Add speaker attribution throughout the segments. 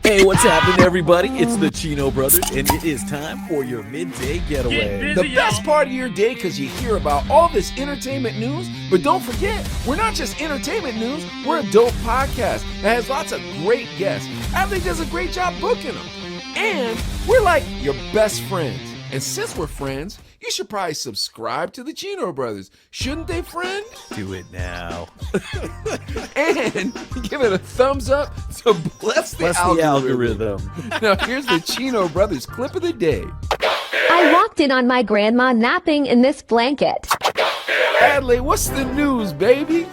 Speaker 1: Hey, what's happening, everybody? It's the Chino Brothers, and it is time for your midday getaway.
Speaker 2: The best part of your day, because you hear about all this entertainment news. But don't forget, we're not just entertainment news, we're a dope podcast that has lots of great guests. Adley does a great job booking them. And we're like your best friends. And since we're friends, you should probably subscribe to the Chino Brothers. Shouldn't they, friend?
Speaker 1: Do it now.
Speaker 2: And give it a thumbs up to bless the algorithm. Now here's the Chino Brothers clip of the day.
Speaker 3: I walked in on my grandma napping in this blanket.
Speaker 2: Adley, what's the news, baby?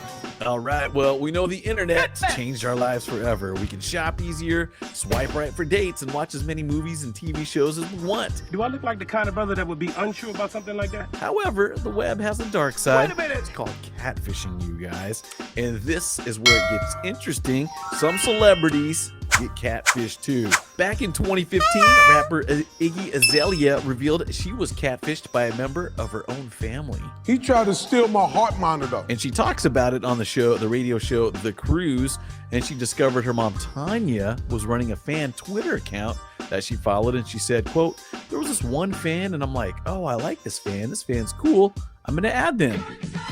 Speaker 1: All right, well, we know the internet's changed our lives forever. We can shop easier, swipe right for dates, and watch as many movies and TV shows as we want.
Speaker 4: Do I look like the kind of brother that would be unsure about something like that?
Speaker 1: However, the web has a dark side.
Speaker 4: Wait a minute.
Speaker 1: It's called catfishing, you guys. And this is where it gets interesting. Some celebrities get catfished too. Back in 2015, rapper Iggy Azalea revealed she was catfished by a member of her own family.
Speaker 5: He tried to steal my heart monitor.
Speaker 1: And she talks about it on the radio show The Cruise, and she discovered her mom Tanya was running a fan Twitter account that she followed, and she said, quote, there was this one fan and I'm like, oh, I like this fan's cool, I'm gonna add them.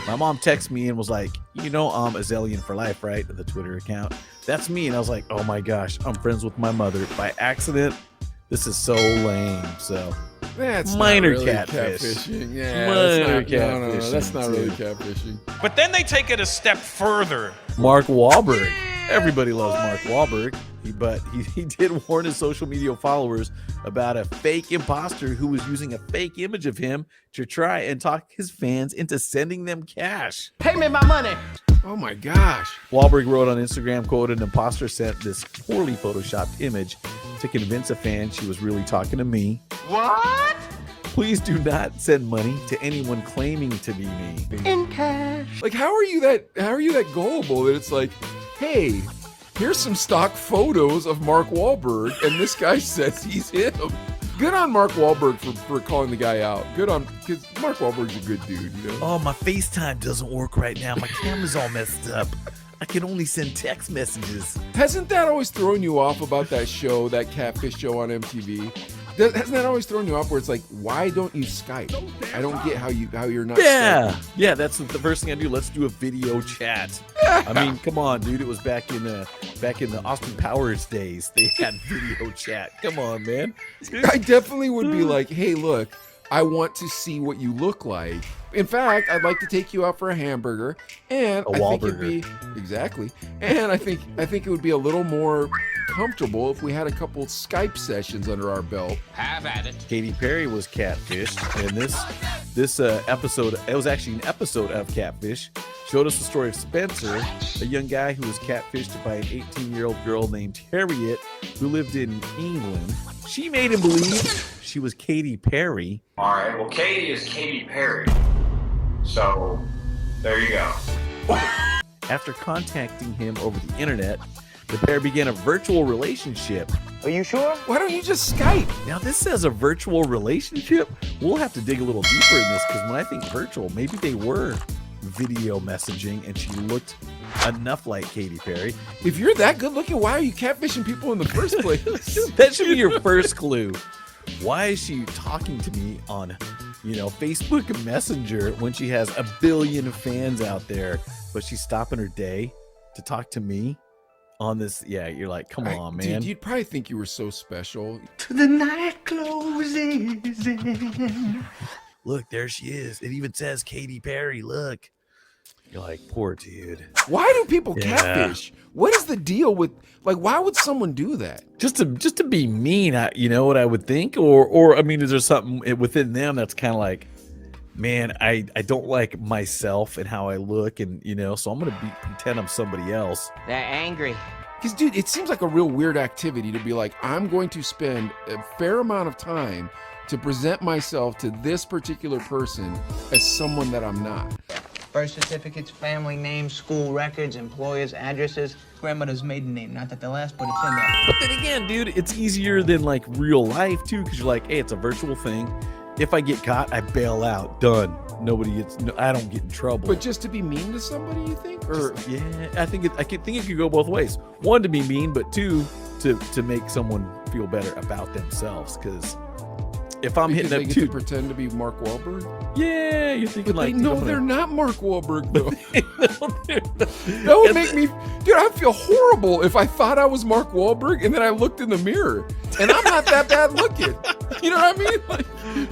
Speaker 1: My mom texted me and was like, you know, Azalean for life, right? The Twitter account. That's me. And I was like, oh my gosh, I'm friends with my mother by accident. This is so lame. So
Speaker 2: That's
Speaker 1: minor
Speaker 2: not really
Speaker 1: catfish.
Speaker 2: Catfishing. Yeah,
Speaker 1: Minor
Speaker 2: that's
Speaker 1: catfishing,
Speaker 2: not really
Speaker 1: too.
Speaker 2: catfishing.
Speaker 4: But then they take it a step further.
Speaker 1: Mark Wahlberg. Everybody loves Mark Wahlberg, but he did warn his social media followers about a fake imposter who was using a fake image of him to try and talk his fans into sending them cash.
Speaker 6: Pay me my money.
Speaker 2: Oh my gosh.
Speaker 1: Wahlberg wrote on Instagram, quote, an imposter sent this poorly photoshopped image to convince a fan she was really talking to me.
Speaker 6: What?
Speaker 1: Please do not send money to anyone claiming to be me.
Speaker 6: In cash.
Speaker 2: Like, how are you that gullible that it's like, hey, here's some stock photos of Mark Wahlberg, and this guy says he's him. Good on Mark Wahlberg for calling the guy out. Good on, because Mark Wahlberg's a good dude, you know?
Speaker 1: Oh, my FaceTime doesn't work right now. My camera's all messed up. I can only send text messages.
Speaker 2: Hasn't that always thrown you off about that show, that Catfish show on MTV? Hasn't that always thrown you off where it's like, why don't you Skype? I don't get how you're not Skyping.
Speaker 1: Yeah, that's the first thing I do. Let's do a video chat. I mean, come on, dude. It was back in the Austin Powers days. They had video chat. Come on, man.
Speaker 2: I definitely would be like, hey, look, I want to see what you look like. In fact, I'd like to take you out for a hamburger, and I think it'd be exactly. And I think it would be a little more comfortable if we had a couple Skype sessions under our belt.
Speaker 6: Have at it.
Speaker 1: Katy Perry was catfished, and this episode, it was actually an episode of Catfish, showed us the story of Spencer, a young guy who was catfished by an 18-year-old girl named Harriet who lived in England. She made him believe she was Katy Perry.
Speaker 7: All right, well, Katie is Katy Perry. So, there you go.
Speaker 1: After contacting him over the internet, the pair began a virtual relationship.
Speaker 6: Are you sure?
Speaker 2: Why don't you just Skype?
Speaker 1: Now, this says a virtual relationship. We'll have to dig a little deeper in this, because when I think virtual, maybe they were video messaging and she looked enough like Katy Perry.
Speaker 2: If you're that good looking, why are you catfishing people in the first place?
Speaker 1: That should be your first clue. Why is she talking to me on, Facebook Messenger when she has a billion fans out there, but she's stopping her day to talk to me on this? Yeah, you're like, come on, man.
Speaker 2: Dude, you'd probably think you were so special.
Speaker 6: To the night closes in.
Speaker 1: Look, there she is. It even says Katy Perry. Look. You're like, poor dude.
Speaker 2: Why do people catfish? What is the deal with, like, why would someone do that?
Speaker 1: Just to be mean, you know what I would think? Or I mean, is there something within them that's kind of like, man, I don't like myself and how I look, and so I'm gonna pretend I'm somebody else.
Speaker 6: They're angry.
Speaker 2: Because, dude, it seems like a real weird activity to be like, I'm going to spend a fair amount of time to present myself to this particular person as someone that I'm not.
Speaker 8: Birth certificates, family names, school records, employers' addresses, grandmother's maiden name. Not that they'll ask, but it's in there.
Speaker 1: But then again, dude, it's easier than like real life too, because you're like, hey, it's a virtual thing. If I get caught, I bail out. Done. I don't get in trouble.
Speaker 2: But just to be mean to somebody, you think? Or
Speaker 1: I think it could go both ways. One, to be mean, but two, to make someone feel better about themselves. Because if I'm
Speaker 2: Because
Speaker 1: hitting
Speaker 2: they
Speaker 1: up
Speaker 2: get
Speaker 1: too,
Speaker 2: to pretend to be Mark Wahlberg.
Speaker 1: yeah, you're thinking
Speaker 2: But
Speaker 1: like,
Speaker 2: they know
Speaker 1: I'm
Speaker 2: they're
Speaker 1: gonna-
Speaker 2: not Mark Wahlberg though.
Speaker 1: They're not.
Speaker 2: That would make me, dude. I'd feel horrible if I thought I was Mark Wahlberg and then I looked in the mirror and I'm not that bad looking. You know what I mean? Like,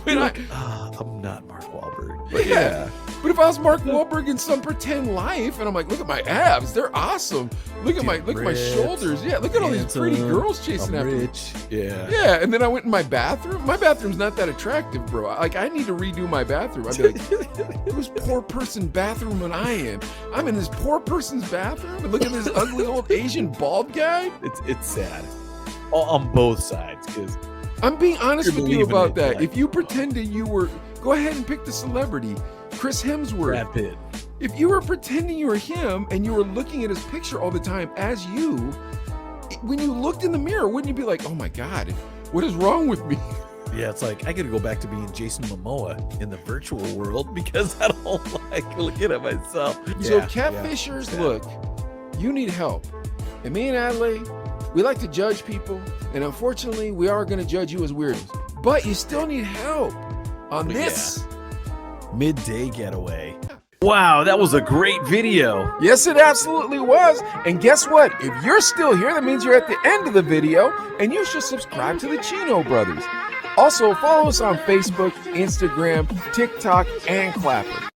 Speaker 2: when
Speaker 1: I'm not Mark Wahlberg.
Speaker 2: But yeah. But if I was Mark Wahlberg in some pretend life, and I'm like, look at my abs, they're awesome. Look at my
Speaker 1: ripped,
Speaker 2: shoulders. Yeah, look at all these pretty
Speaker 1: handsome,
Speaker 2: girls chasing
Speaker 1: I'm
Speaker 2: after me.
Speaker 1: rich. Yeah.
Speaker 2: Yeah, and then I went in my bathroom. My bathroom's not that attractive, bro. Like, I need to redo my bathroom. I'd be like, whose poor person bathroom am I in? I'm in this poor person's bathroom, and look at this ugly old Asian bald guy.
Speaker 1: It's sad on both sides because
Speaker 2: I'm being honest
Speaker 1: You're
Speaker 2: with you
Speaker 1: believing
Speaker 2: about
Speaker 1: it,
Speaker 2: that.
Speaker 1: like-
Speaker 2: If you pretended you were, go ahead and pick the celebrity, Chris Hemsworth.
Speaker 1: Brad Pitt.
Speaker 2: If you were pretending you were him and you were looking at his picture all the time as you, when you looked in the mirror, wouldn't you be like, oh my God, what is wrong with me?
Speaker 1: Yeah, it's like I gotta go back to being Jason Momoa in the virtual world because I don't like looking at myself.
Speaker 2: So
Speaker 1: Yeah,
Speaker 2: catfishers,
Speaker 1: yeah.
Speaker 2: look, you need help. And me and Adelaide, we like to judge people. And unfortunately, we are going to judge you as weirdos. But you still need help on
Speaker 1: But
Speaker 2: this.
Speaker 1: Midday getaway. Wow, that was a great video.
Speaker 2: Yes, it absolutely was. And guess what? If you're still here, that means you're at the end of the video, and you should subscribe to the Chino Brothers. Also, follow us on Facebook, Instagram, TikTok, and Clapper.